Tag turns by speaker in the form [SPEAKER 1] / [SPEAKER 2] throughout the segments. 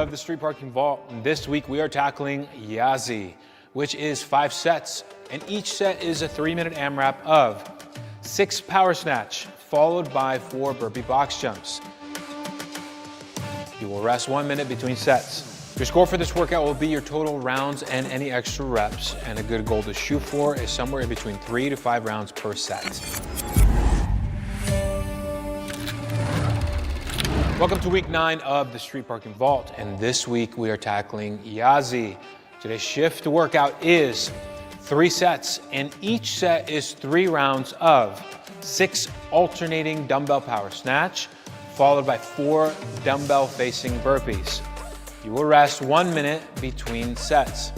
[SPEAKER 1] of the Street Parking Vault. And this week we are tackling YAZI, which is 5 sets. And each set is a 3-minute AMRAP of 6 power snatch, followed by 4 burpee box jumps. You will rest 1 minute between sets. Your score for this workout will be your total rounds and any extra reps. And a good goal to shoot for is somewhere in between 3 to 5 rounds per set. Welcome to week 9 of the Street Parking Vault, and this week we are tackling YAZI. Today's shift workout is 3 sets, and each set is 3 rounds of 6 alternating dumbbell power snatch, followed by 4 dumbbell facing burpees. You will rest 1 minute between sets.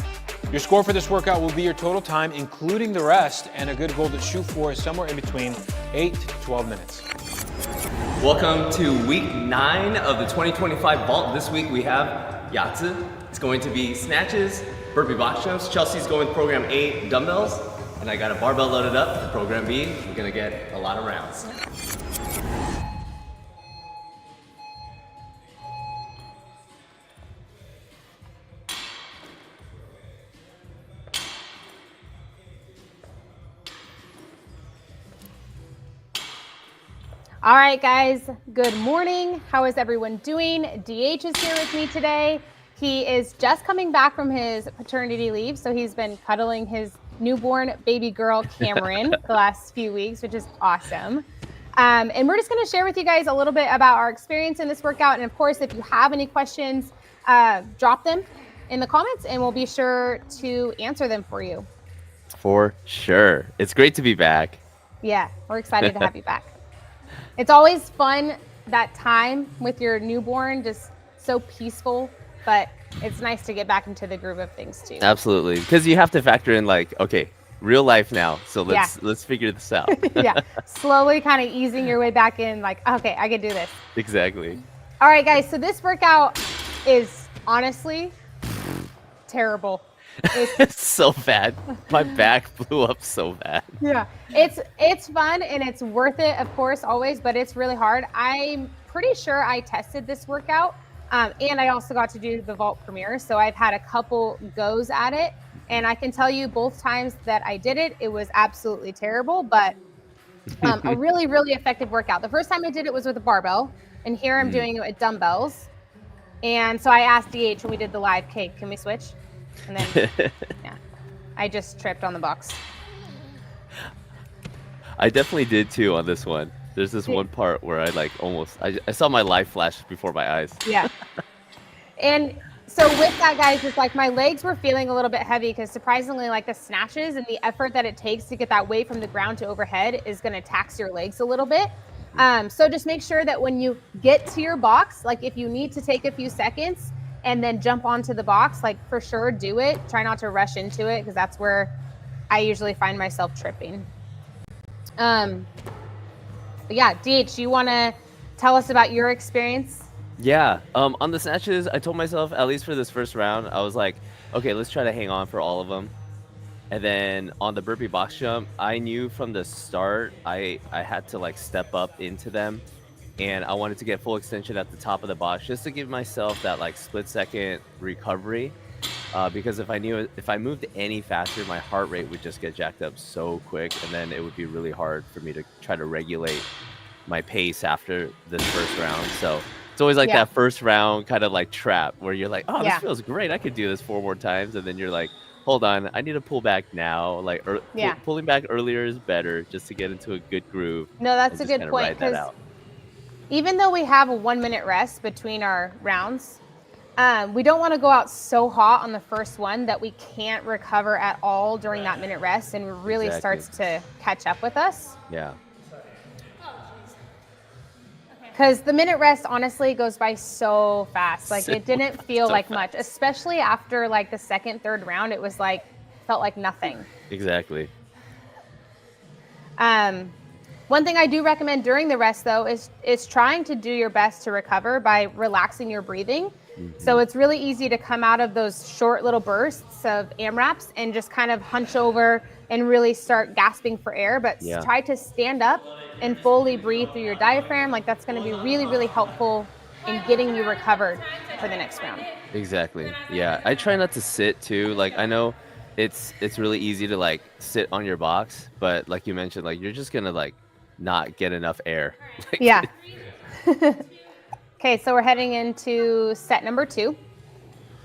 [SPEAKER 1] Your score for this workout will be your total time, including the rest, and a good goal to shoot for is somewhere in between 8 to 12 minutes.
[SPEAKER 2] Welcome to week 9 of the 2025 Vault. This week we have YAZI. It's going to be snatches, burpee box jumps. Chelsea's going with program A, dumbbells, and I got a barbell loaded up for program B. We're gonna get a lot of rounds.
[SPEAKER 3] All right, guys, good morning. How is everyone doing? DH is here with me today. He is just coming back from his paternity leave, so he's been cuddling his newborn baby girl, Cameron, the last few weeks, which is awesome. And we're just gonna share with you guys a little bit about our experience in this workout. And of course, if you have any questions, drop them in the comments and we'll be sure to answer them for you.
[SPEAKER 4] For sure. It's great to be back.
[SPEAKER 3] Yeah, we're excited to have you back. It's always fun, that time with your newborn, just so peaceful, but it's nice to get back into the groove of things too.
[SPEAKER 4] Absolutely, because you have to factor in like, okay, real life now, so let's figure this out.
[SPEAKER 3] Yeah, slowly kind of easing your way back in, like, okay, I can do this.
[SPEAKER 4] Exactly.
[SPEAKER 3] All right, guys, so this workout is honestly terrible.
[SPEAKER 4] It's so bad. My back blew up so bad.
[SPEAKER 3] Yeah, it's fun and it's worth it, of course, always, but it's really hard. I'm pretty sure I tested this workout, and I also got to do the Vault Premiere, so I've had a couple goes at it, and I can tell you both times that I did it, it was absolutely terrible, but a really, really effective workout. The first time I did it was with a barbell, and here I'm doing it with dumbbells. And so I asked DH when we did the live, "Okay, can we switch?" And then, yeah, I just tripped on the box.
[SPEAKER 4] I definitely did too on this one. There's this one part where I like I saw my life flash before my eyes.
[SPEAKER 3] Yeah. And so with that, guys, it's like my legs were feeling a little bit heavy because surprisingly, like the snatches and the effort that it takes to get that weight from the ground to overhead is going to tax your legs a little bit. So just make sure that when you get to your box, like if you need to take a few seconds and then jump onto the box, like for sure do it. Try not to rush into it because that's where I usually find myself tripping. But yeah, DH, you want to tell us about your experience?
[SPEAKER 4] Yeah, on the snatches, I told myself, at least for this first round, I was like, okay, let's try to hang on for all of them. And then on the burpee box jump, I knew from the start I had to like step up into them. And I wanted to get full extension at the top of the box just to give myself that like split-second recovery. Because if I moved any faster, my heart rate would just get jacked up so quick, and then it would be really hard for me to try to regulate my pace after this first round. So it's always like that first round kind of like trap where you're like, oh, this feels great. I could do this 4 more times. And then you're like, hold on, I need to pull back now. Like pulling back earlier is better just to get into a good groove.
[SPEAKER 3] No, that's a good point. Because even though we have a 1-minute rest between our rounds, we don't want to go out so hot on the first one that we can't recover at all during that minute rest, and it really starts to catch up with us.
[SPEAKER 4] Yeah.
[SPEAKER 3] Because the minute rest honestly goes by so fast. Like it didn't feel like much, especially after like the second, third round. It was like, felt like nothing.
[SPEAKER 4] Exactly.
[SPEAKER 3] One thing I do recommend during the rest though is trying to do your best to recover by relaxing your breathing. So it's really easy to come out of those short little bursts of AMRAPs and just kind of hunch over and really start gasping for air, but try to stand up and fully breathe through your diaphragm. Like that's going to be really, really helpful in getting you recovered for the next round.
[SPEAKER 4] Exactly. Yeah. I try not to sit too. Like I know it's really easy to like sit on your box, but like you mentioned, like you're just gonna like not get enough air.
[SPEAKER 3] Yeah.
[SPEAKER 4] Like,
[SPEAKER 3] Okay, so we're heading into set number 2.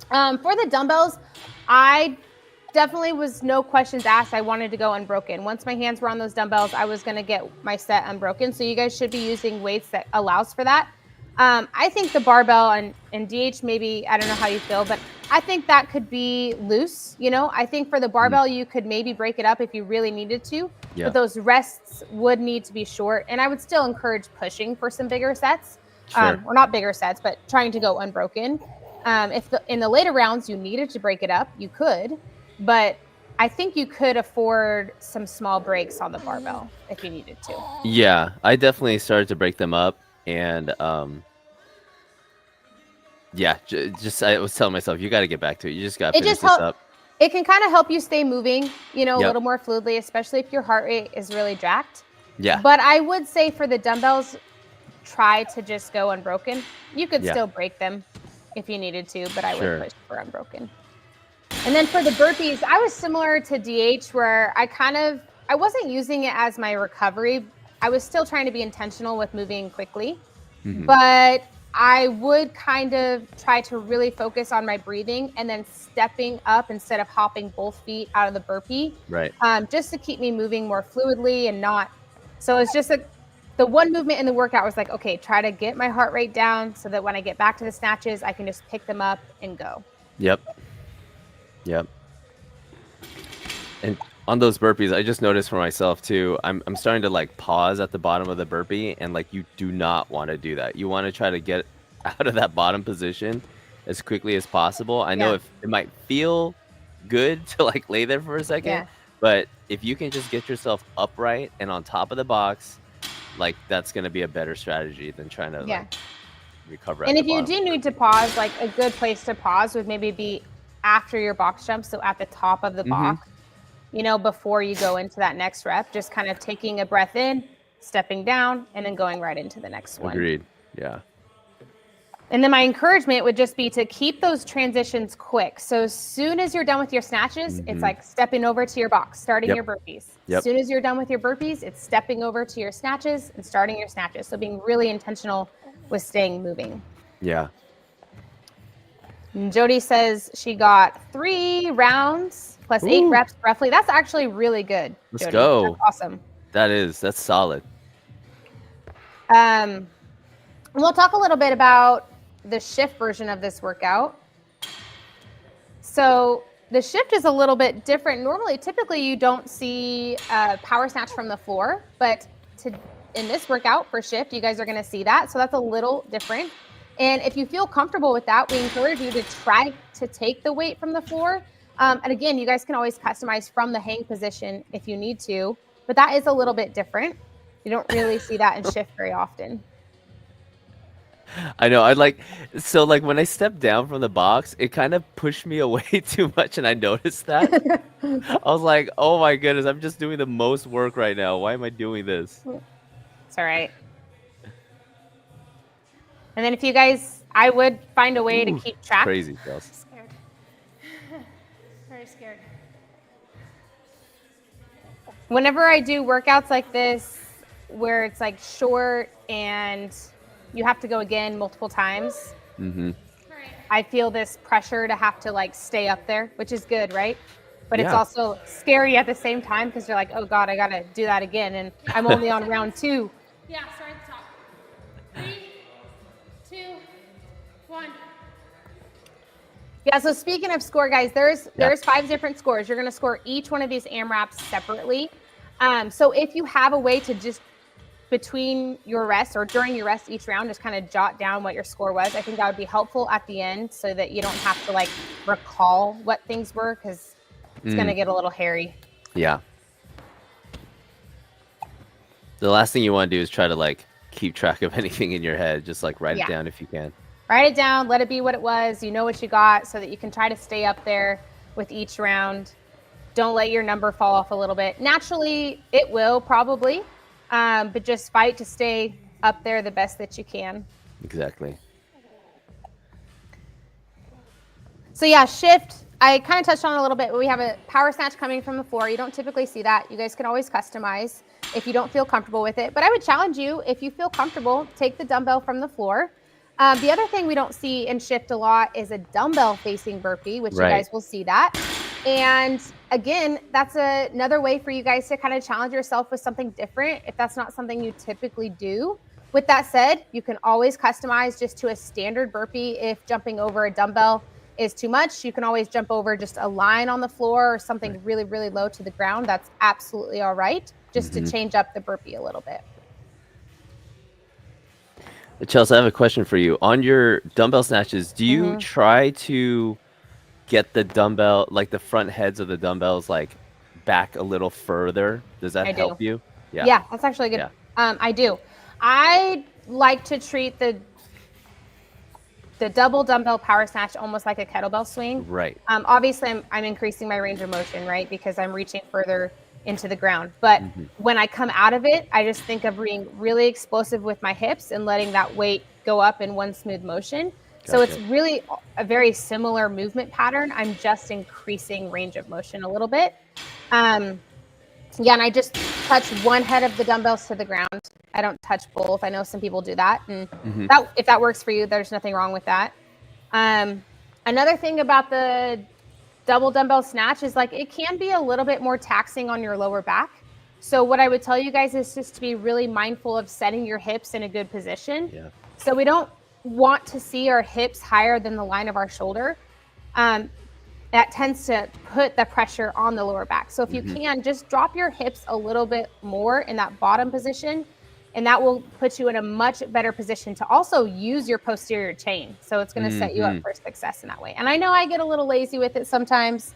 [SPEAKER 3] For the dumbbells, I definitely was no questions asked. I wanted to go unbroken. Once my hands were on those dumbbells, I was going to get my set unbroken. So you guys should be using weights that allows for that. I think the barbell and DH, maybe, I don't know how you feel, but I think that could be loose. I think for the barbell, you could maybe break it up if you really needed to,
[SPEAKER 4] yeah.
[SPEAKER 3] but those rests would need to be short. And I would still encourage pushing for some bigger sets,
[SPEAKER 4] Sure.
[SPEAKER 3] or not bigger sets, but trying to go unbroken. If in the later rounds you needed to break it up, you could, but I think you could afford some small breaks on the barbell if you needed to.
[SPEAKER 4] Yeah, I definitely started to break them up, and yeah, just I was telling myself, you got to get back to it. You just got to
[SPEAKER 3] It
[SPEAKER 4] finish
[SPEAKER 3] just
[SPEAKER 4] this up.
[SPEAKER 3] it can kind of help you stay moving, a
[SPEAKER 4] Yep.
[SPEAKER 3] little more fluidly, especially if your heart rate is really jacked.
[SPEAKER 4] Yeah.
[SPEAKER 3] But I would say for the dumbbells, try to just go unbroken. You could
[SPEAKER 4] Yeah.
[SPEAKER 3] still break them if you needed to, but I
[SPEAKER 4] Sure.
[SPEAKER 3] would push for unbroken. And then for the burpees, I was similar to DH where I wasn't using it as my recovery. I was still trying to be intentional with moving quickly,
[SPEAKER 4] Mhm.
[SPEAKER 3] but I would kind of try to really focus on my breathing and then stepping up instead of hopping both feet out of the burpee,
[SPEAKER 4] Right.
[SPEAKER 3] just to keep me moving more fluidly and not. So it's just the one movement in the workout was like, okay, try to get my heart rate down so that when I get back to the snatches, I can just pick them up and go.
[SPEAKER 4] Yep. Yep. And on those burpees, I just noticed for myself too, I'm starting to like pause at the bottom of the burpee, and like you do not want to do that. You want to try to get out of that bottom position as quickly as possible. I know
[SPEAKER 3] Yeah.
[SPEAKER 4] if it might feel good to like lay there for a second,
[SPEAKER 3] Yeah.
[SPEAKER 4] but if you can just get yourself upright and on top of the box, like that's going to be a better strategy than trying to
[SPEAKER 3] Yeah.
[SPEAKER 4] like recover
[SPEAKER 3] And
[SPEAKER 4] at
[SPEAKER 3] if
[SPEAKER 4] the
[SPEAKER 3] you
[SPEAKER 4] bottom.
[SPEAKER 3] do need to pause, like a good place to pause would maybe be after your box jump. So at the top of the box, before you go into that next rep, just kind of taking a breath in, stepping down, and then going right into the next one.
[SPEAKER 4] Agreed. Yeah.
[SPEAKER 3] And then my encouragement would just be to keep those transitions quick. So as soon as you're done with your snatches, it's like stepping over to your box, starting
[SPEAKER 4] Yep.
[SPEAKER 3] your burpees.
[SPEAKER 4] Yep.
[SPEAKER 3] As soon as you're done with your burpees, it's stepping over to your snatches and starting your snatches. So being really intentional with staying moving.
[SPEAKER 4] Yeah.
[SPEAKER 3] And Jody says she got 3 rounds plus 8
[SPEAKER 4] Ooh.
[SPEAKER 3] reps roughly. That's actually really good.
[SPEAKER 4] Let's
[SPEAKER 3] Jody.
[SPEAKER 4] go.
[SPEAKER 3] That's awesome.
[SPEAKER 4] That's solid.
[SPEAKER 3] We'll talk a little bit about the shift version of this workout. So the shift is a little bit different. Typically you don't see power snatch from the floor, but in this workout for shift, you guys are going to see that. So that's a little different. And if you feel comfortable with that, we encourage you to try to take the weight from the floor. And again, you guys can always customize from the hang position if you need to, but that is a little bit different. You don't really see that in shift very often.
[SPEAKER 4] I know. Like when I stepped down from the box, it kind of pushed me away too much, and I noticed that. I was like, "Oh my goodness, I'm just doing the most work right now. Why am I doing this?"
[SPEAKER 3] It's all right. And then if you guys, I would find a way to keep track.
[SPEAKER 4] Crazy, Chelsea.
[SPEAKER 3] Scared. Very scared. Whenever I do workouts like this, where it's like short and you have to go again multiple times, I feel this pressure to have to like stay up there, which is good, right? But it's
[SPEAKER 4] Yeah.
[SPEAKER 3] also scary at the same time because you're like, oh God, I gotta do that again, and I'm only on round 2.
[SPEAKER 5] Yeah, start at the top. 3, 2, 1.
[SPEAKER 3] Yeah, so speaking of score, guys, there's 5 different scores. You're going to score each one of these AMRAPs separately. So if you have a way to just between your rest or during your rest each round, just kind of jot down what your score was, I think that would be helpful at the end so that you don't have to like recall what things were because it's going to get a little hairy.
[SPEAKER 4] Yeah. The last thing you want to do is try to like keep track of anything in your head. Just like write it down if you can.
[SPEAKER 3] Write it down, let it be what it was, you know what you got, so that you can try to stay up there with each round. Don't let your number fall off a little bit. Naturally, it will probably, but just fight to stay up there the best that you can.
[SPEAKER 4] Exactly.
[SPEAKER 3] So yeah, shift. I kind of touched on it a little bit, but we have a power snatch coming from the floor. You don't typically see that. You guys can always customize if you don't feel comfortable with it. But I would challenge you, if you feel comfortable, take the dumbbell from the floor. The other thing we don't see in shift a lot is a dumbbell facing burpee, which you guys will see that. And again, that's another way for you guys to kind of challenge yourself with something different if that's not something you typically do. With that said, you can always customize just to a standard burpee. If jumping over a dumbbell is too much, you can always jump over just a line on the floor or something really, really low to the ground. That's absolutely all right, just to change up the burpee a little bit.
[SPEAKER 4] Chelsea, I have a question for you. On your dumbbell snatches, do you try to get the dumbbell, like the front heads of the dumbbells, like back a little further? Does that help you?
[SPEAKER 3] Yeah, that's actually good. I do. I like to treat the double dumbbell power snatch almost like a kettlebell swing.
[SPEAKER 4] Right.
[SPEAKER 3] Obviously, I'm increasing my range of motion, right? Because I'm reaching further into the ground. But when I come out of it, I just think of being really explosive with my hips and letting that weight go up in one smooth motion. So it's really a very similar movement pattern. I'm just increasing range of motion a little bit. And I just touch one head of the dumbbells to the ground. I don't touch both. I know some people do that. And that, if that works for you, there's nothing wrong with that. Another thing about the double dumbbell snatch is like it can be a little bit more taxing on your lower back. So what I would tell you guys is just to be really mindful of setting your hips in a good position. So we don't want to see our hips higher than the line of our shoulder. That tends to put the pressure on the lower back. So if you can, just drop your hips a little bit more in that bottom position, and that will put you in a much better position to also use your posterior chain. So it's going to set you up for success in that way. And I know I get a little lazy with it sometimes.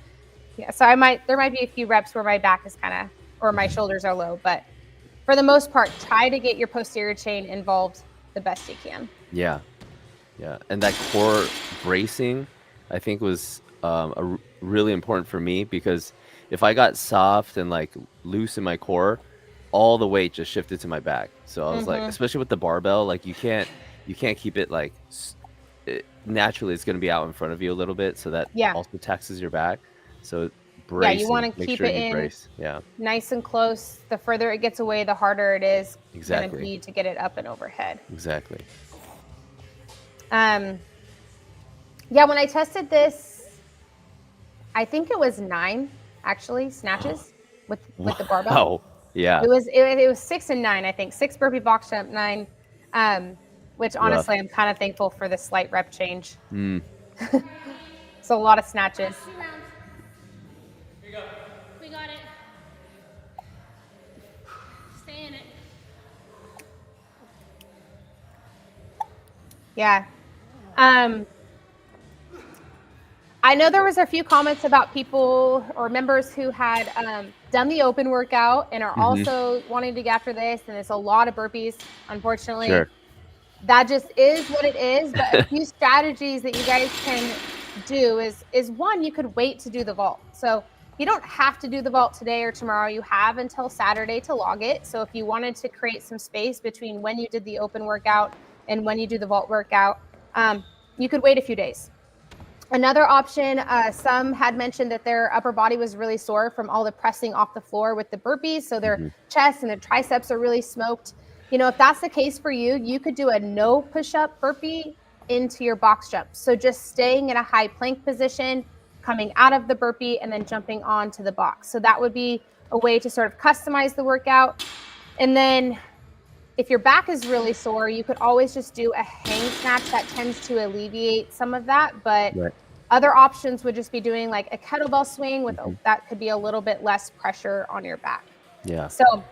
[SPEAKER 3] Yeah, so there might be a few reps where my back is kind of, or my shoulders are low, but for the most part, try to get your posterior chain involved the best you can.
[SPEAKER 4] Yeah. And that core bracing, I think, was really important for me, because if I got soft and like loose in my core, all the weight just shifted to my back. So I was like, especially with the barbell, like you can't keep it like naturally. It's going to be out in front of you a little bit, so that also taxes your back. So bracing,
[SPEAKER 3] you want to keep it in nice and close. The further it gets away, the harder it is going to be to get it up and overhead.
[SPEAKER 4] Exactly.
[SPEAKER 3] When I tested this, I think it was 9 actually snatches with the barbell.
[SPEAKER 4] Oh, yeah.
[SPEAKER 3] It was 6 and 9, I think. 6 burpee box jump, 9. Which honestly, I'm kind of thankful for the slight rep change. So a lot of snatches.
[SPEAKER 5] 2 rounds. Here you go. We got it. Stay in it.
[SPEAKER 3] Yeah. I know there was a few comments about people or members who had done the open workout and are also wanting to get after this, and it's a lot of burpees, unfortunately. That just is what it is. But a few strategies that you guys can do is one, you could wait to do the vault. So you don't have to do the vault today or tomorrow. You have until Saturday to log it. So if you wanted to create some space between when you did the open workout and when you do the vault workout, you could wait a few days. Another option, some had mentioned that their upper body was really sore from all the pressing off the floor with the burpees. So their chest and their triceps are really smoked. You know, if that's the case for you, you could do a no push-up burpee into your box jump. So just staying in a high plank position, coming out of the burpee, and then jumping onto the box. So that would be a way to sort of customize the workout. And then if your back is really sore, you could always just do a hang snatch. That tends to alleviate some of that. But other options would just be doing like a kettlebell swing with that could be a little bit less pressure on your back. So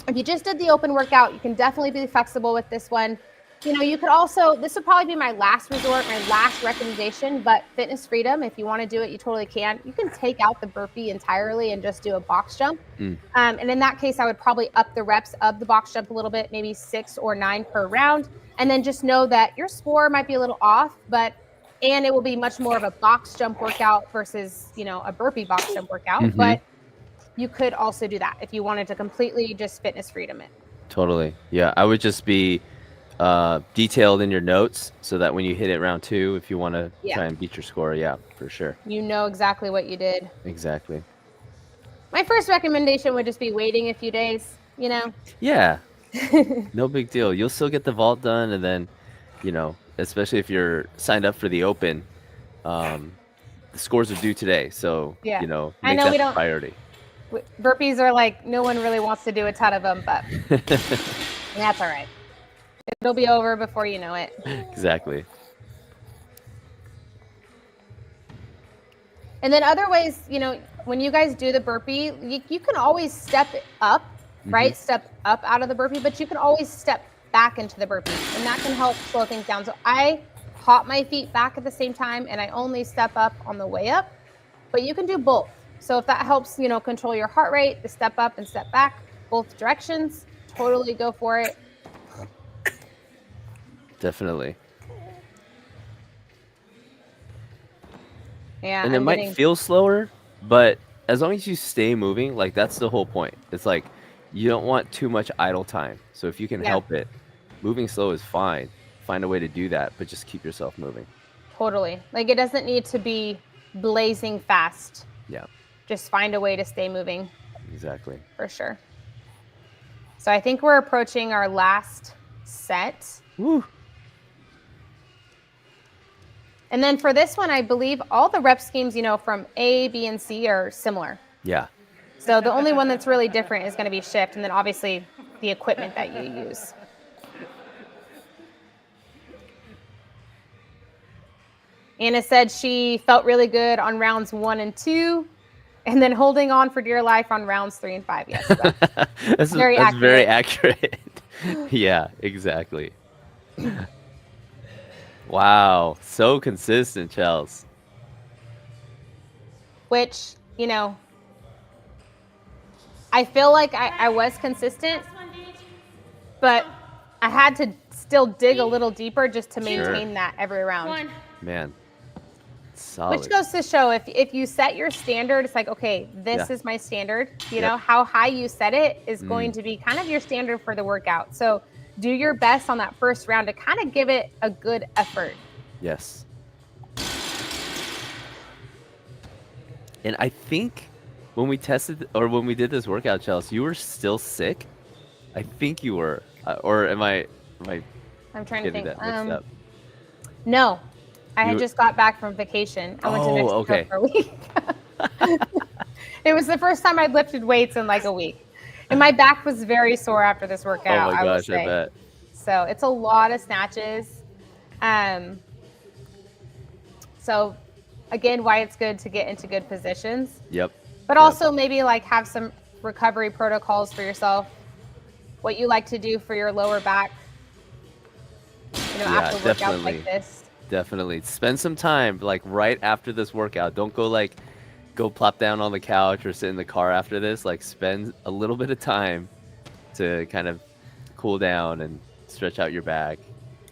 [SPEAKER 3] if you just did the open workout, you can definitely be flexible with this one. You know, you could also, this would probably be my last resort, my last recommendation, but Fitness Freedom, if you want to do it, you totally can. You can take out the burpee entirely and just do a box jump. And in that case, I would probably up the reps of the box jump a little bit, maybe 6 or 9 per round. And then just know that your score might be a little off, and it will be much more of a box jump workout versus, you know, a burpee box jump workout. But you could also do that if you wanted to completely just Fitness Freedom it.
[SPEAKER 4] Totally. Yeah, I would just be detailed in your notes so that when you hit it round 2, if you want to
[SPEAKER 3] Yeah.
[SPEAKER 4] try and beat your score, yeah, for sure.
[SPEAKER 3] You know exactly what you did.
[SPEAKER 4] Exactly.
[SPEAKER 3] My first recommendation would just be waiting a few days, you know?
[SPEAKER 4] Yeah. No big deal. You'll still get the vault done, and then, you know, especially if you're signed up for the open, the scores are due today. So,
[SPEAKER 3] Yeah.
[SPEAKER 4] you know,
[SPEAKER 3] I
[SPEAKER 4] make
[SPEAKER 3] know
[SPEAKER 4] that
[SPEAKER 3] we
[SPEAKER 4] the
[SPEAKER 3] don't-
[SPEAKER 4] priority.
[SPEAKER 3] Burpees are like, no one really wants to do a ton of them, but that's all right. It'll be over before you know it.
[SPEAKER 4] Exactly.
[SPEAKER 3] And then other ways, you know, when you guys do the burpee, you can always step up, right? Step up out of the burpee, but you can always step back into the burpee, and that can help slow things down. So I hop my feet back at the same time, and I only step up on the way up, but you can do both. So if that helps, you know, control your heart rate, the step up and step back, both directions, totally go for it.
[SPEAKER 4] Definitely.
[SPEAKER 3] Yeah,
[SPEAKER 4] And it might feel slower, but as long as you stay moving, like that's the whole point. It's like you don't want too much idle time. So if you can help it, moving slow is fine. Find a way to do that, but just keep yourself moving.
[SPEAKER 3] Totally. Like it doesn't need to be blazing fast.
[SPEAKER 4] Yeah,
[SPEAKER 3] Just find a way to stay moving
[SPEAKER 4] exactly.
[SPEAKER 3] for sure. So I think we're approaching our last set.
[SPEAKER 4] Woo.
[SPEAKER 3] And then for this one, I believe all the rep schemes, you know, from A, B, and C are similar.
[SPEAKER 4] Yeah.
[SPEAKER 3] So the only one that's really different is going to be shift, and then obviously the equipment that you use. Anna said she felt really good on rounds 1 and 2, and then holding on for dear life on rounds 3 and 5. Yes,
[SPEAKER 4] that's very accurate. Yeah, exactly. Wow, so consistent, Chels.
[SPEAKER 3] Which, you know, I feel like I was consistent, but I had to still dig a little deeper just to maintain that every round.
[SPEAKER 4] Man, solid.
[SPEAKER 3] Which goes to show if you set your standard, it's like, okay, this is my standard. You know, how high you set it is going to be kind of your standard for the workout. So do your best on that first round to kind of give it a good effort.
[SPEAKER 4] Yes. And I think when we tested or when we did this workout, Chelsea, you were still sick. I think you were, or am I?
[SPEAKER 3] I'm trying to think.
[SPEAKER 4] That mixed up?
[SPEAKER 3] No, I had just got back from vacation. I went to Mexico for a week. It was the first time I'd lifted weights in like a week, and my back was very sore after this workout.
[SPEAKER 4] Oh my gosh, I bet.
[SPEAKER 3] So it's a lot of snatches. So again, why it's good to get into good positions.
[SPEAKER 4] Yep.
[SPEAKER 3] But also maybe like have some recovery protocols for yourself. What you like to do for your lower back. You know, after workouts like this.
[SPEAKER 4] Definitely. Spend some time like right after this workout. Don't go plop down on the couch or sit in the car after this. Like spend a little bit of time to kind of cool down and stretch out your back.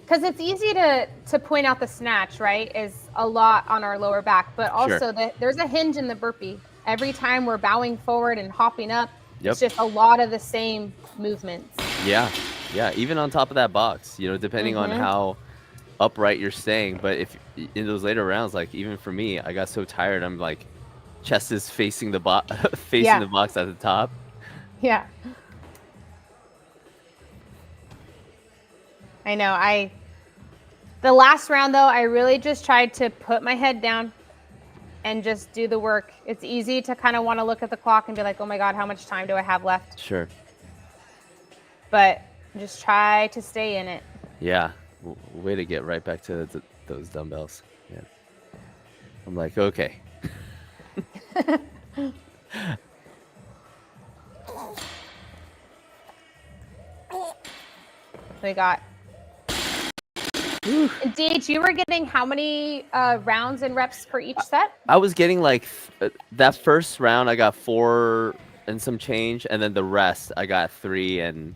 [SPEAKER 3] Because it's easy to point out the snatch, right? Is a lot on our lower back, but also there's a hinge in the burpee. Every time we're bowing forward and hopping up, it's just a lot of the same movements.
[SPEAKER 4] Yeah, even on top of that box, you know, depending on how upright you're staying. But if in those later rounds, like even for me, I got so tired, I'm like, chest is facing the box, the box at the top.
[SPEAKER 3] Yeah. I know. The last round though, I really just tried to put my head down and just do the work. It's easy to kind of want to look at the clock and be like, oh my God, how much time do I have left?
[SPEAKER 4] Sure.
[SPEAKER 3] But just try to stay in it.
[SPEAKER 4] Yeah. Way to get right back to those dumbbells. Yeah. I'm like, okay.
[SPEAKER 3] We got. DH, you were getting how many rounds and reps per each set?
[SPEAKER 4] I was getting like that first round, I got 4 and some change, and then the rest I got 3 and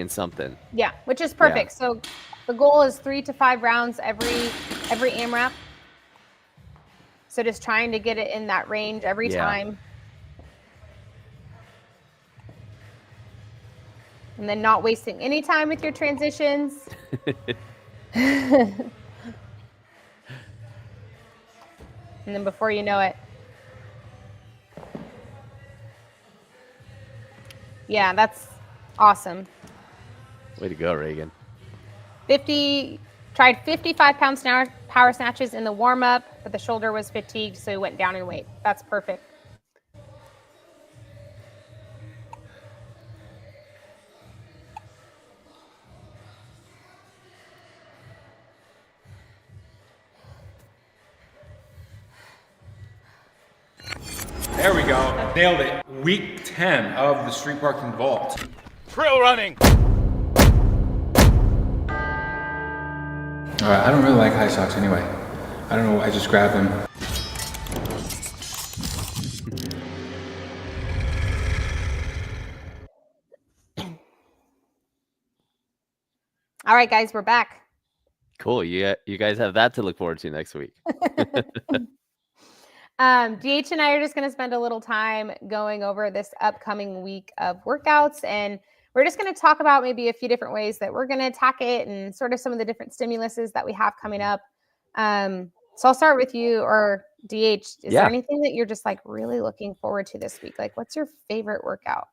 [SPEAKER 4] something.
[SPEAKER 3] Yeah, which is perfect. Yeah. So the goal is 3 to 5 rounds every AMRAP. So just trying to get it in that range every time. and then not wasting any time with your transitions. And then before you know it, yeah, that's awesome.
[SPEAKER 4] Way to go, Reagan.
[SPEAKER 3] Tried 55-pound power snatches in the warm-up, but the shoulder was fatigued, so he went down in weight. That's perfect.
[SPEAKER 1] There we go. Nailed it. Week 10 of the Street Parking Vault.
[SPEAKER 6] Trail running.
[SPEAKER 1] All right, I don't really like high socks anyway. I don't know, I just grabbed them.
[SPEAKER 3] All right, guys, we're back.
[SPEAKER 4] Cool. You guys have that to look forward to next week.
[SPEAKER 3] DH and I are just going to spend a little time going over this upcoming week of workouts, and we're just going to talk about maybe a few different ways that we're going to attack it and sort of some of the different stimuluses that we have coming up. So I'll start with you, or DH. Is there anything that you're just like really looking forward to this week? Like, what's your favorite workout?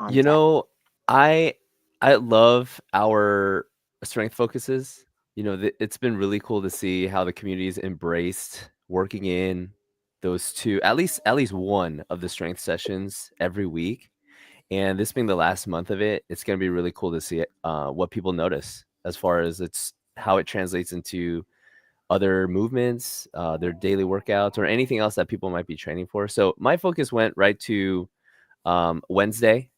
[SPEAKER 4] You know, I love our strength focuses. You know, it's been really cool to see how the community's embraced working in those two, at least one of the strength sessions every week. And this being the last month of it, it's going to be really cool to see what people notice as far as how it translates into other movements, their daily workouts, or anything else that people might be training for. So my focus went right to Wednesday,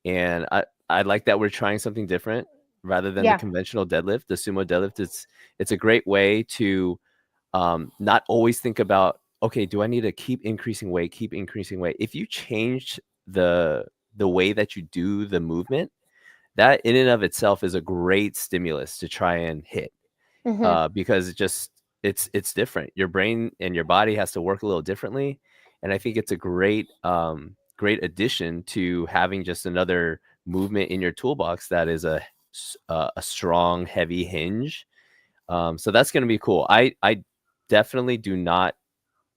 [SPEAKER 4] and I like that we're trying something different rather than the conventional deadlift, the sumo deadlift. It's a great way to not always think about, okay, do I need to keep increasing weight? If you change the way that you do the movement, that in and of itself is a great stimulus to try and hit, because it's different. Your brain and your body has to work a little differently, and I think it's a great addition to having just another movement in your toolbox that is a strong, heavy hinge. So that's going to be cool. I definitely do not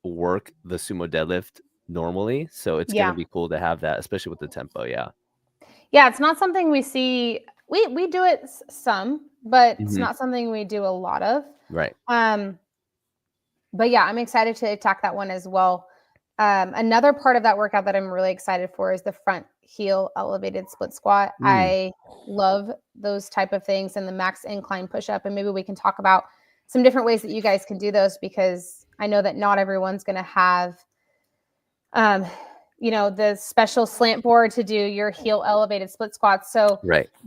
[SPEAKER 4] work the sumo deadlift normally, so it's going to be cool to have that, especially with the tempo. Yeah,
[SPEAKER 3] it's not something we see. We do it some, but it's not something we do a lot of.
[SPEAKER 4] Right.
[SPEAKER 3] But yeah, I'm excited to attack that one as well. Another part of that workout that I'm really excited for is the front heel elevated split squat. I love those type of things, and the max incline push-up, and maybe we can talk about some different ways that you guys can do those, because I know that not everyone's going to have, the special slant board to do your heel elevated split squats. So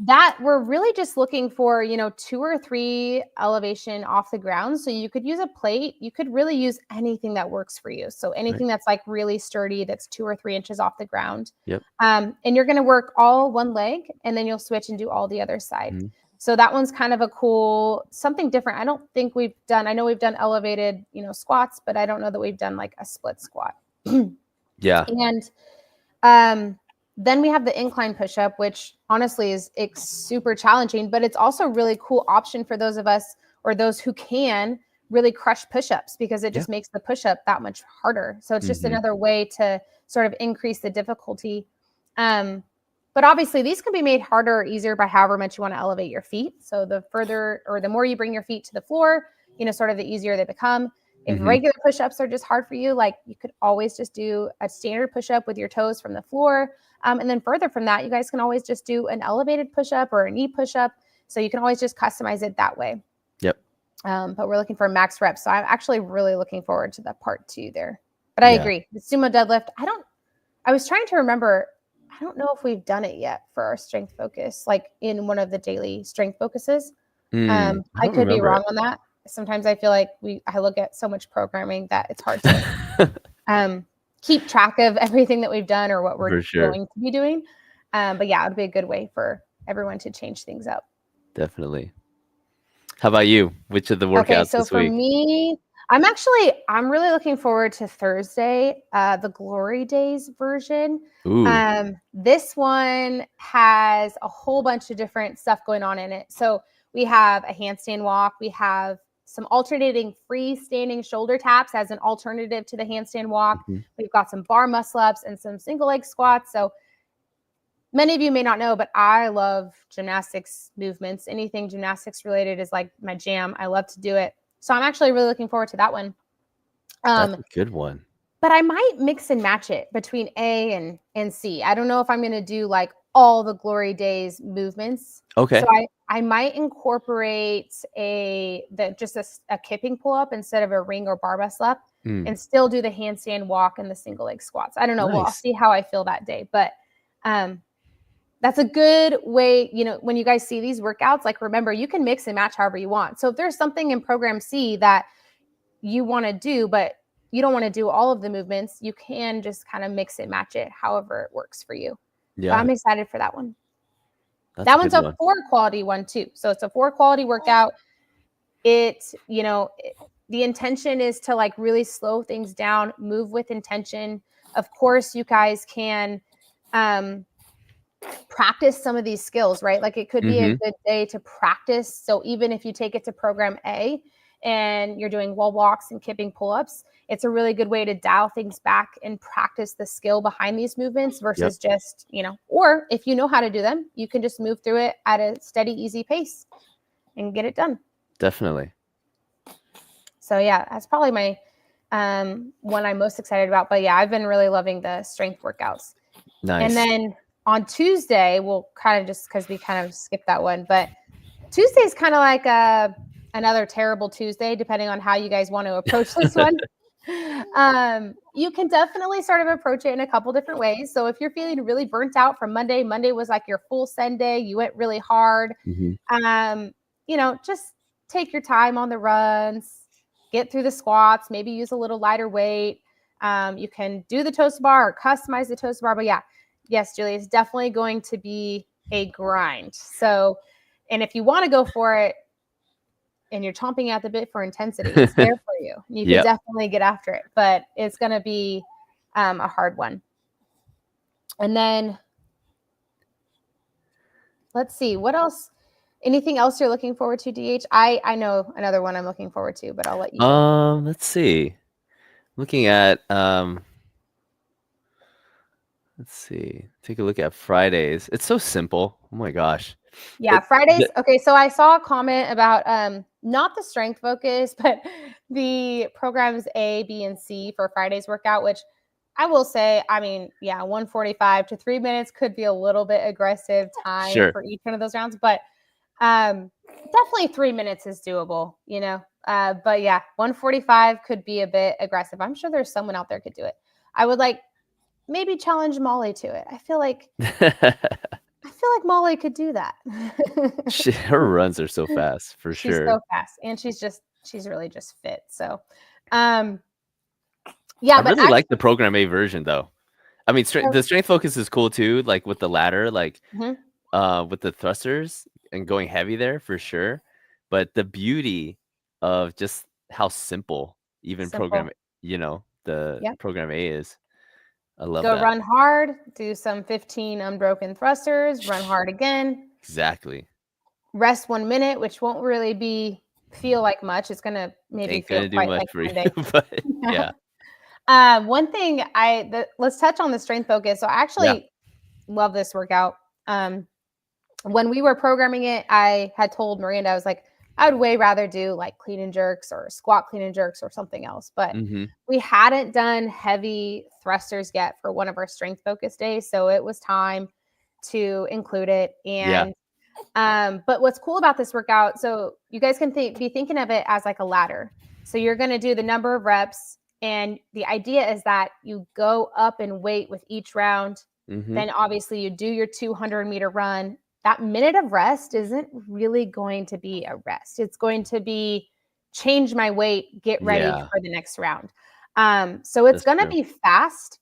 [SPEAKER 3] that we're really just looking for, 2 or 3 elevation off the ground. So you could use a plate. You could really use anything that works for you. So anything that's like really sturdy, that's 2 or 3 inches off the ground.
[SPEAKER 4] Yep.
[SPEAKER 3] And you're going to work all one leg, and then you'll switch and do all the other side. So that one's kind of a cool, something different. I know we've done elevated, squats, but I don't know that we've done like a split squat.
[SPEAKER 4] Yeah.
[SPEAKER 3] And then we have the incline push-up, which honestly is super challenging, but it's also a really cool option for those of us, or those who can really crush push-ups, because it just makes the push-up that much harder. So it's just another way to sort of increase the difficulty. But obviously these can be made harder or easier by however much you want to elevate your feet. So the further, or the more you bring your feet to the floor, sort of the easier they become. If regular push-ups are just hard for you, like you could always just do a standard push-up with your toes from the floor. And then further from that, you guys can always just do an elevated push-up or a knee push-up. So you can always just customize it that way.
[SPEAKER 4] Yep.
[SPEAKER 3] But we're looking for max reps. So I'm actually really looking forward to that part 2 there. But I agree. The sumo deadlift, I was trying to remember, I don't know if we've done it yet for our strength focus, like in one of the daily strength focuses. I could be wrong on that. Sometimes I feel like I look at so much programming that it's hard to keep track of everything that we've done or what we're going to be doing. But yeah, it would be a good way for everyone to change things up.
[SPEAKER 4] Definitely. How about you? Which of the workouts this week?
[SPEAKER 3] For me, I'm really looking forward to Thursday, the Glory Days version.
[SPEAKER 4] Ooh.
[SPEAKER 3] This one has a whole bunch of different stuff going on in it. So we have a handstand walk. We have some alternating freestanding shoulder taps as an alternative to the handstand walk.
[SPEAKER 4] Mhm.
[SPEAKER 3] We've got some bar muscle ups and some single leg squats. So many of you may not know, but I love gymnastics movements. Anything gymnastics related is like my jam. I love to do it. So I'm actually really looking forward to that one.
[SPEAKER 4] That's a good one.
[SPEAKER 3] But I might mix and match it between A and C. I don't know if I'm going to do like all the Glory Days movements.
[SPEAKER 4] Okay.
[SPEAKER 3] So I might incorporate a kipping pull up instead of a ring or bar muscle up, and still do the handstand walk and the single leg squats. I don't know. Well, I'll
[SPEAKER 4] Nice.
[SPEAKER 3] see how I feel that day. But that's a good way, when you guys see these workouts, like remember, you can mix and match however you want. So if there's something in program C that you want to do, but you don't want to do all of the movements, you can just kind of mix and match it however it works for you.
[SPEAKER 4] Yeah.
[SPEAKER 3] But I'm excited for that one.
[SPEAKER 4] That's
[SPEAKER 3] That
[SPEAKER 4] a
[SPEAKER 3] one's
[SPEAKER 4] good
[SPEAKER 3] a
[SPEAKER 4] one.
[SPEAKER 3] 4 quality one too. So it's a 4 quality workout. The intention is to like really slow things down, move with intention. Of course, you guys can practice some of these skills, right? Like it could be a good day to practice. So even if you take it to program A and you're doing wall walks and kipping pull-ups, it's a really good way to dial things back and practice the skill behind these movements versus just, or if you know how to do them, you can just move through it at a steady, easy pace and get it done.
[SPEAKER 4] Definitely.
[SPEAKER 3] So yeah, that's probably my one I'm most excited about. But yeah, I've been really loving the strength workouts.
[SPEAKER 4] Nice.
[SPEAKER 3] And then on Tuesday, we'll kind of just because we kind of skipped that one, but Tuesday is kind of like another terrible Tuesday, depending on how you guys want to approach this one. You can definitely sort of approach it in a couple different ways. So if you're feeling really burnt out from Monday was like your full send day, you went really hard, just take your time on the runs, get through the squats, maybe use a little lighter weight. You can do the toast bar or customize the toast bar, but yes, Julie, it's definitely going to be a grind. So, and if you want to go for it and you're chomping at the bit for intensity, it's there for you. You can definitely get after it, but it's going to be a hard one. And then let's see, what else? Anything else you're looking forward to, DH? I know another one I'm looking forward to, but I'll let you go.
[SPEAKER 4] Let's see. Looking at let's see. Take a look at Fridays. It's so simple. Oh my gosh.
[SPEAKER 3] Yeah, Fridays. Okay, so I saw a comment about not the strength focus, but the programs A, B, and C for Friday's workout, which I will say, 1:45 to 3 minutes could be a little bit aggressive time for each one of those rounds, but definitely 3 minutes is doable, but yeah, 1:45 could be a bit aggressive. I'm sure there's someone out there could do it. I would maybe challenge Molly to it. I feel like Molly could do that.
[SPEAKER 4] Her runs are so fast, for
[SPEAKER 3] she's
[SPEAKER 4] sure.
[SPEAKER 3] She's so fast, and she's really just fit. So, yeah.
[SPEAKER 4] I really like the program A version, though. I mean, the strength focus is cool too, like with the ladder, like with the thrusters and going heavy there for sure. But the beauty of just how simple program, the program A is. I love that.
[SPEAKER 3] Go run hard, do some 15 unbroken thrusters, run hard again.
[SPEAKER 4] Exactly.
[SPEAKER 3] Rest 1 minute, which won't really feel like much. It's gonna maybe feel quite like
[SPEAKER 4] for
[SPEAKER 3] Monday.
[SPEAKER 4] you, but yeah.
[SPEAKER 3] One thing let's touch on the strength focus. So I actually love this workout. When we were programming it, I had told Miranda, I was like, I would way rather do like clean and jerks or squat clean and jerks or something else. But we hadn't done heavy thrusters yet for one of our strength focus days. So it was time to include it. And but what's cool about this workout, so you guys can be thinking of it as like a ladder. So you're going to do the number of reps. And the idea is that you go up in weight with each round. Then obviously you do your 200-meter run. That minute of rest isn't really going to be a rest. It's going to be change my weight, get ready for the next round. So it's going to be fast.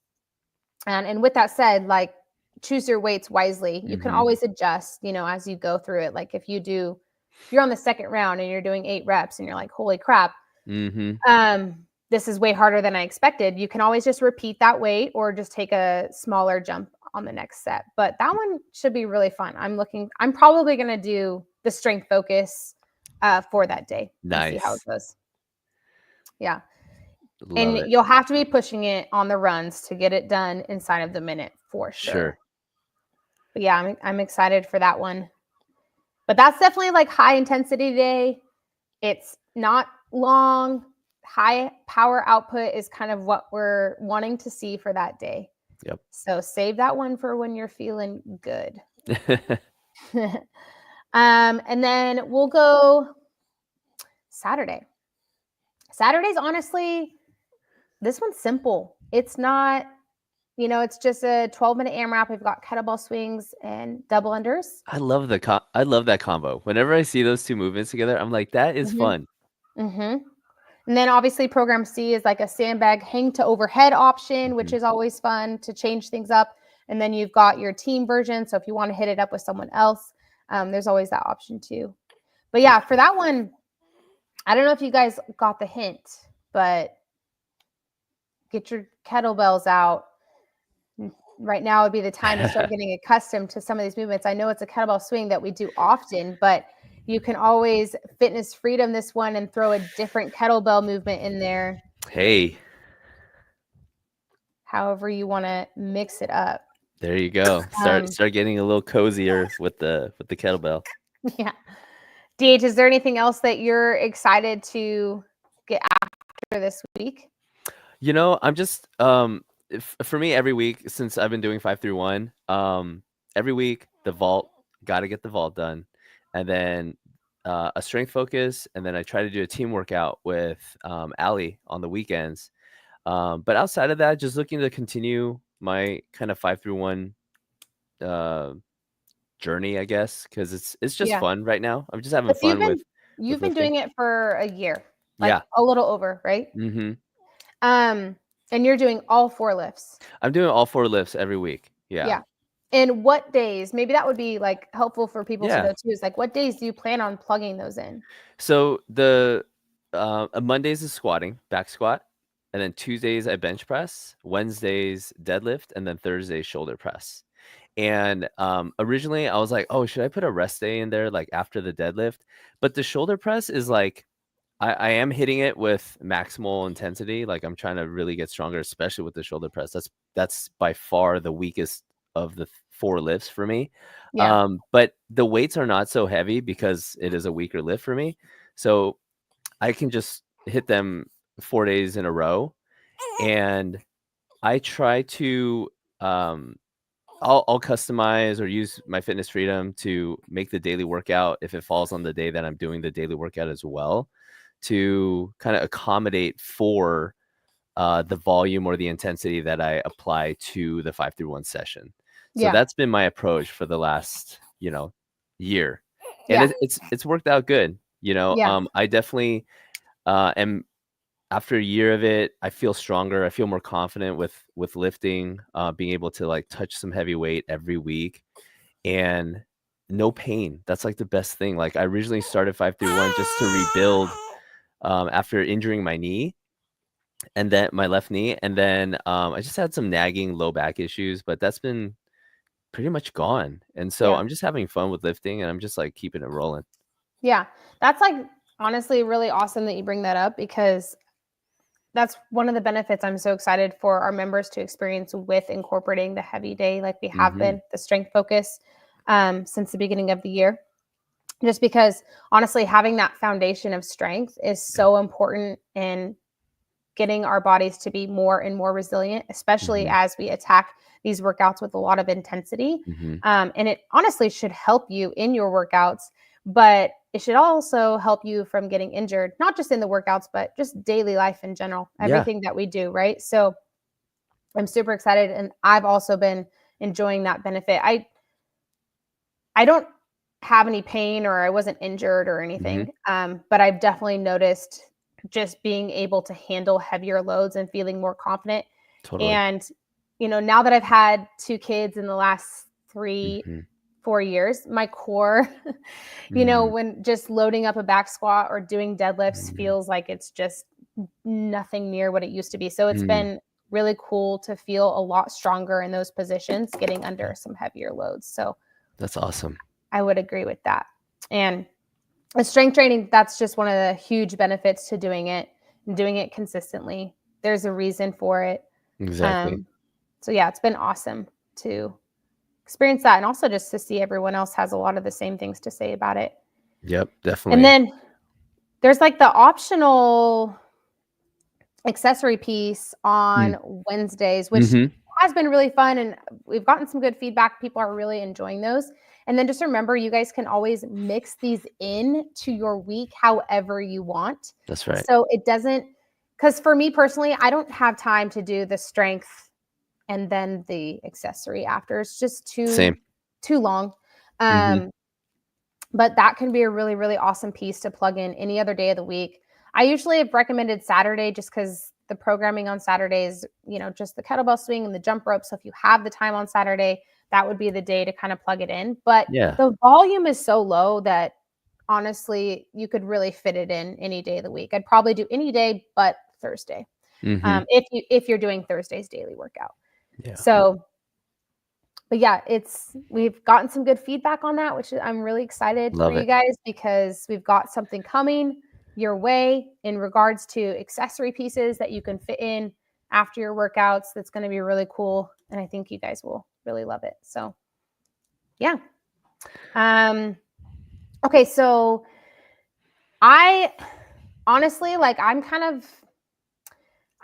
[SPEAKER 3] And with that said, like choose your weights wisely. You can always adjust, as you go through it. Like if you're on the second round and you're doing 8 reps and you're like, holy crap, This is way harder than I expected. You can always just repeat that weight or just take a smaller jump on the next set. But that one should be really fun. I'm probably going to do the strength focus for that day and see how it
[SPEAKER 4] Nice.
[SPEAKER 3] goes. Yeah.
[SPEAKER 4] Love it.
[SPEAKER 3] You'll have to be pushing it on the runs to get it done inside of the minute for sure. But yeah, I'm excited for that one. But that's definitely like high intensity day. It's not long. High power output is kind of what we're wanting to see for that day.
[SPEAKER 4] Yep.
[SPEAKER 3] So save that one for when you're feeling good. And then we'll go Saturday. Saturday's honestly, this one's simple. It's not, it's just a 12-minute AMRAP. We've got kettlebell swings and double unders.
[SPEAKER 4] I love that combo. Whenever I see those two movements together, I'm like, that is fun.
[SPEAKER 3] And then obviously program C is like a sandbag hang to overhead option, which is always fun to change things up. And then you've got your team version. So if you want to hit it up with someone else, there's always that option too. But yeah, for that one, I don't know if you guys got the hint, but get your kettlebells out. Right now would be the time to start getting accustomed to some of these movements. I know it's a kettlebell swing that we do often, but you can always fitness freedom this one and throw a different kettlebell movement in there.
[SPEAKER 4] Hey.
[SPEAKER 3] However you want to mix it up.
[SPEAKER 4] There you go. Start getting a little cozier with the kettlebell.
[SPEAKER 3] Yeah. DH, is there anything else that you're excited to get after this week?
[SPEAKER 4] I'm just for me every week since I've been doing 5 through 1, every week the vault, got to get the vault done, and then a strength focus, and then I try to do a team workout with Allie on the weekends. But outside of that, just looking to continue my kind of 5 through 1 journey, I guess, because it's just fun right now. I'm just having fun
[SPEAKER 3] You've been doing it for a year,
[SPEAKER 4] a
[SPEAKER 3] little over, right? And you're doing all 4 lifts.
[SPEAKER 4] I'm doing all 4 lifts every week. Yeah.
[SPEAKER 3] And what days? Maybe that would be like helpful for people to know too. Is like, what days do you plan on plugging those in?
[SPEAKER 4] So the Mondays is squatting, back squat, and then Tuesdays I bench press, Wednesdays deadlift, and then Thursdays shoulder press. And originally I was like, oh, should I put a rest day in there like after the deadlift? But the shoulder press is like, I am hitting it with maximal intensity. Like I'm trying to really get stronger, especially with the shoulder press. That's by far the weakest of the 4 lifts for me. But the weights are not so heavy because it is a weaker lift for me. So I can just hit them 4 days in a row. And I try to, I'll customize or use my fitness freedom to make the daily workout, if it falls on the day that I'm doing the daily workout as well, to kind of accommodate for the volume or the intensity that I apply to the 5 through 1 session. So that's been my approach for the last, year. And it's worked out good. I definitely am, after a year of it, I feel stronger. I feel more confident with lifting, being able to like touch some heavy weight every week and no pain. That's like the best thing. Like I originally started 5 through 1 just to rebuild after injuring my knee, and then my left knee. And then I just had some nagging low back issues, but that's been pretty much gone. And so I'm just having fun with lifting, and I'm just like keeping it rolling.
[SPEAKER 3] Yeah. That's like honestly really awesome that you bring that up, because that's one of the benefits I'm so excited for our members to experience with incorporating the heavy day like we have been, the strength focus since the beginning of the year. Just because honestly, having that foundation of strength is so important in getting our bodies to be more and more resilient, especially as we attack these workouts with a lot of intensity. And it honestly should help you in your workouts, but it should also help you from getting injured, not just in the workouts, but just daily life in general, everything that we do. Right. So I'm super excited. And I've also been enjoying that benefit. I don't have any pain, or I wasn't injured or anything. But I've definitely noticed just being able to handle heavier loads and feeling more confident. Totally. And, now that I've had 2 kids in the last 4 4 years, my core, when just loading up a back squat or doing deadlifts feels like it's just nothing near what it used to be. So it's been really cool to feel a lot stronger in those positions, getting under some heavier loads. So
[SPEAKER 4] That's awesome.
[SPEAKER 3] I would agree with that. And the strength training, that's just one of the huge benefits to doing it and doing it consistently. There's a reason for it.
[SPEAKER 4] Exactly.
[SPEAKER 3] So yeah, it's been awesome to experience that. And also just to see everyone else has a lot of the same things to say about it.
[SPEAKER 4] Yep, definitely.
[SPEAKER 3] And then there's like the optional accessory piece on Wednesdays, which has been really fun. And we've gotten some good feedback. People are really enjoying those. And then just remember, you guys can always mix these in to your week however you want.
[SPEAKER 4] That's right.
[SPEAKER 3] So it doesn't, because for me personally, I don't have time to do the strength and then the accessory after. It's just too long. But that can be a really, really awesome piece to plug in any other day of the week. I usually have recommended Saturday just because the programming on Saturdays, just the kettlebell swing and the jump rope. So if you have the time on Saturday, that would be the day to kind of plug it in. But the volume is so low that honestly, you could really fit it in any day of the week. I'd probably do any day but Thursday. If you're doing Thursday's daily workout.
[SPEAKER 4] Yeah.
[SPEAKER 3] So, but yeah, we've gotten some good feedback on that, which I'm really excited for you guys, because we've got something coming your way in regards to accessory pieces that you can fit in after your workouts. That's going to be really cool. And I think you guys will really love it. So yeah. Okay. So I honestly, I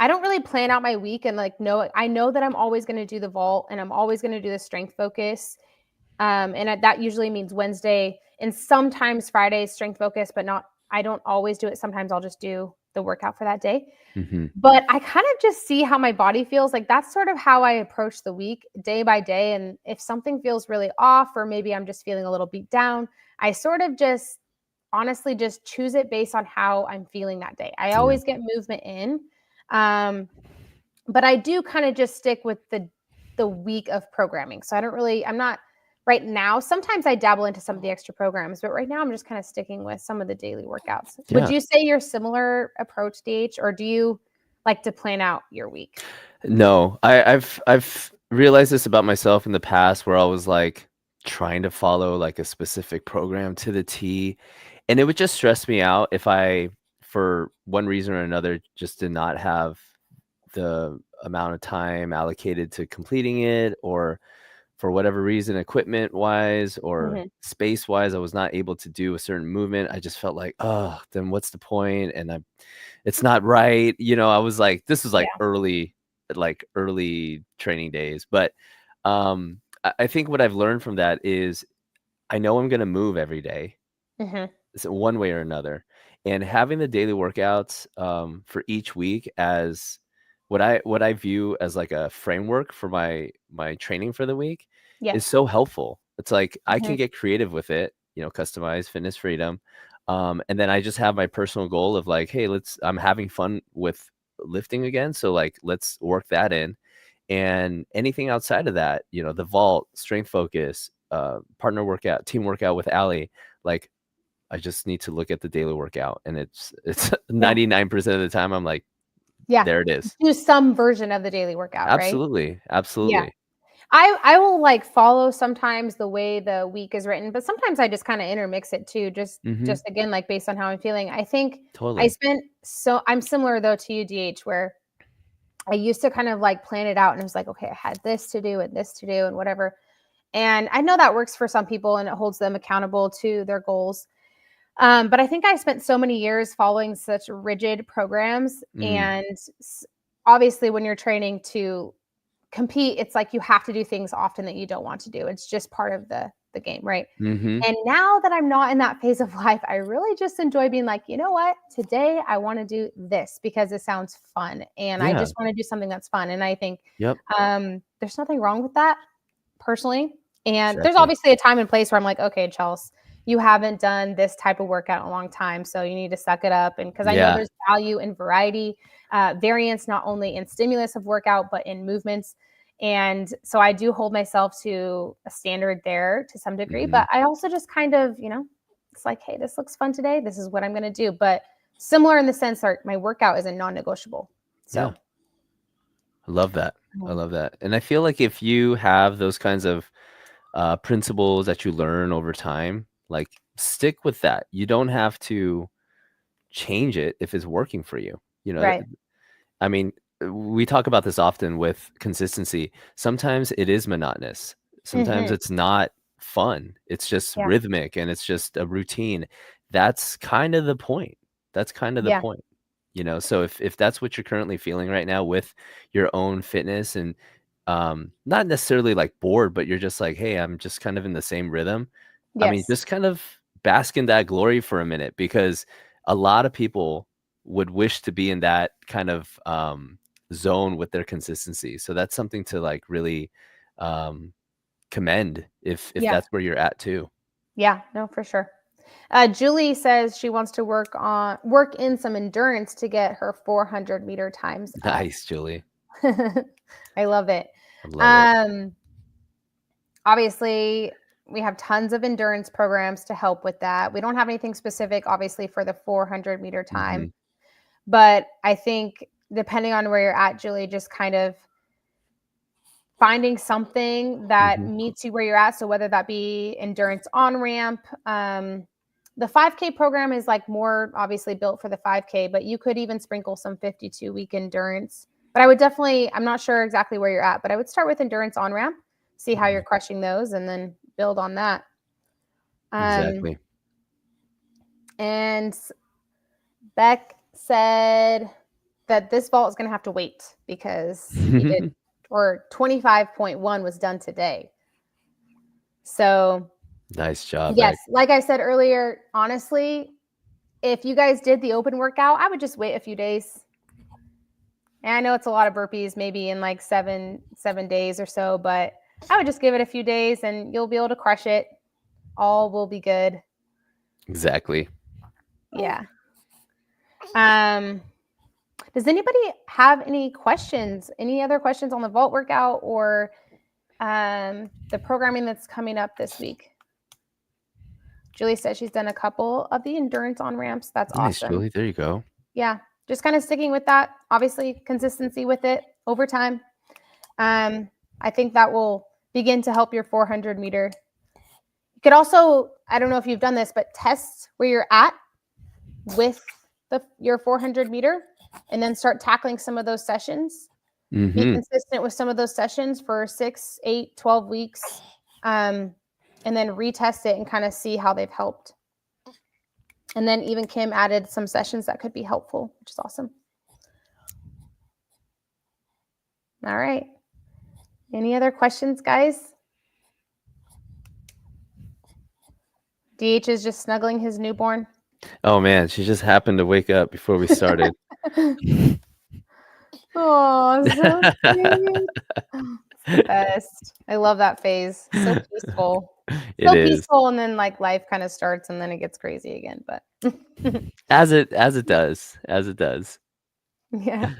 [SPEAKER 3] don't really plan out my week and I know that I'm always going to do the vault and I'm always going to do the strength focus. And that usually means Wednesday and sometimes Friday strength focus, but I don't always do it. Sometimes I'll just do the workout for that day. But I kind of just see how my body feels. Like that's sort of how I approach the week day by day. And if something feels really off, or maybe I'm just feeling a little beat down, I sort of just honestly just choose it based on how I'm feeling that day. I always get movement in. But I do kind of just stick with the week of programming. So I'm not right now. Sometimes I dabble into some of the extra programs, but right now I'm just kind of sticking with some of the daily workouts. Yeah. Would you say you're similar approach, DH, or do you like to plan out your week?
[SPEAKER 4] No, I've realized this about myself in the past, where I was like trying to follow like a specific program to the T, and it would just stress me out if I, for one reason or another, just did not have the amount of time allocated to completing it, or for whatever reason, equipment wise or space wise, I was not able to do a certain movement. I just felt like, oh, then what's the point? And it's not right. I was like, this was like early training days. But I think what I've learned from that is I know I'm going to move every day. So one way or another. And having the daily workouts for each week as what I view as like a framework for my training for the week is so helpful. It's like I can get creative with it, customize fitness freedom. And then I just have my personal goal of like, hey, I'm having fun with lifting again. So like, let's work that in. And anything outside of that, the vault, strength focus, partner workout, team workout with Allie, like I just need to look at the daily workout, and it's 99% of the time I'm like, there it is.
[SPEAKER 3] Do some version of the daily workout,
[SPEAKER 4] absolutely,
[SPEAKER 3] right?
[SPEAKER 4] Absolutely.
[SPEAKER 3] Yeah. I will like follow sometimes the way the week is written, but sometimes I just kind of intermix it too, just again, like based on how I'm feeling. I think I'm similar though to you, DH, where I used to kind of like plan it out and it was like, okay, I had this to do and this to do and whatever. And I know that works for some people and it holds them accountable to their goals. But I think I spent so many years following such rigid programs. And obviously when you're training to compete, it's like you have to do things often that you don't want to do. It's just part of the game, right? And now that I'm not in that phase of life, I really just enjoy being like, you know what, today I want to do this because it sounds fun and I just want to do something that's fun. And I think there's nothing wrong with that personally. And there's obviously a time and place where I'm like, okay, Chelsea, you haven't done this type of workout in a long time, so you need to suck it up. And because I know there's value in variety, variance, not only in stimulus of workout, but in movements. And so I do hold myself to a standard there to some degree,
[SPEAKER 4] Mhm.
[SPEAKER 3] but I also just kind of, it's like, hey, this looks fun today. This is what I'm going to do. But similar in the sense that my workout is a non-negotiable. So
[SPEAKER 4] Yeah. I love that. I
[SPEAKER 3] Mhm.
[SPEAKER 4] love that. And I feel like if you have those kinds of principles that you learn over time, like stick with that. You don't have to change it if it's working for you.
[SPEAKER 3] Right.
[SPEAKER 4] I mean, we talk about this often with consistency. Sometimes it is monotonous. Sometimes
[SPEAKER 3] Hmm.
[SPEAKER 4] it's not fun. It's just
[SPEAKER 3] Yeah.
[SPEAKER 4] rhythmic and it's just a routine. That's kind of the point. That's kind of the
[SPEAKER 3] Yeah.
[SPEAKER 4] point. So if that's what you're currently feeling right now with your own fitness and not necessarily like bored, but you're just like, hey, I'm just kind of in the same rhythm. I mean,
[SPEAKER 3] Yes.
[SPEAKER 4] just kind of bask in that glory for a minute, because a lot of people would wish to be in that kind of zone with their consistency. So that's something to like really commend if
[SPEAKER 3] Yeah.
[SPEAKER 4] that's where you're at too.
[SPEAKER 3] Yeah. No, for sure. Julie says she wants to work in some endurance to get her 400-meter times up.
[SPEAKER 4] Nice, Julie.
[SPEAKER 3] I love it.
[SPEAKER 4] I love it.
[SPEAKER 3] Obviously, we have tons of endurance programs to help with that. We don't have anything specific, obviously, for the 400-meter time.
[SPEAKER 4] Mhm.
[SPEAKER 3] But I think depending on where you're at, Julie, just kind of finding something that
[SPEAKER 4] Mhm.
[SPEAKER 3] meets you where you're at. So whether that be endurance on ramp, the 5K program is like more obviously built for the 5K, but you could even sprinkle some 52-week endurance. But I would definitely, I'm not sure exactly where you're at, but I would start with endurance on ramp, see how you're crushing those, and then build on that.
[SPEAKER 4] Exactly.
[SPEAKER 3] And Beck said that this vault is going to have to wait because he did, or 25.1 was done today. So
[SPEAKER 4] Nice job,
[SPEAKER 3] yes,
[SPEAKER 4] Beck.
[SPEAKER 3] like I said earlier, honestly, if you guys did the open workout, I would just wait a few days. And I know it's a lot of burpees, maybe in like seven days or so, but I would just give it a few days and you'll be able to crush it. All will be good.
[SPEAKER 4] Exactly.
[SPEAKER 3] Yeah. Does anybody have any questions? Any other questions on the vault workout or the programming that's coming up this week? Julie says she's done a couple of the endurance on ramps. That's
[SPEAKER 4] Nice,
[SPEAKER 3] awesome.
[SPEAKER 4] Julie. There you go.
[SPEAKER 3] Yeah, just kind of sticking with that. Obviously, consistency with it over time. I think that will begin to help your 400-meter. You could also, I don't know if you've done this, but test where you're at with your 400-meter and then start tackling some of those sessions. Be consistent with some of those sessions for 6, 8, 12 weeks, and then retest it and kind of see how they've helped. And then even Kim added some sessions that could be helpful, which is awesome. All right. Any other questions, guys? DH is just snuggling his newborn.
[SPEAKER 4] Oh man, she just happened to wake up before we started.
[SPEAKER 3] Oh, so sweet. It's the best. I love that phase. So peaceful.
[SPEAKER 4] It
[SPEAKER 3] So
[SPEAKER 4] is.
[SPEAKER 3] peaceful, and then like life kind of starts and then it gets crazy again. But
[SPEAKER 4] As it does. As it does.
[SPEAKER 3] yeah.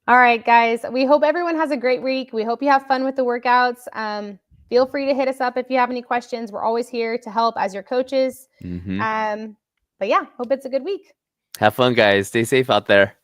[SPEAKER 3] All right, guys. We hope everyone has a great week. We hope you have fun with the workouts. Feel free to hit us up if you have any questions. We're always here to help as your coaches.
[SPEAKER 4] Mhm.
[SPEAKER 3] But yeah, hope it's a good week.
[SPEAKER 4] Have fun, guys. Stay safe out there.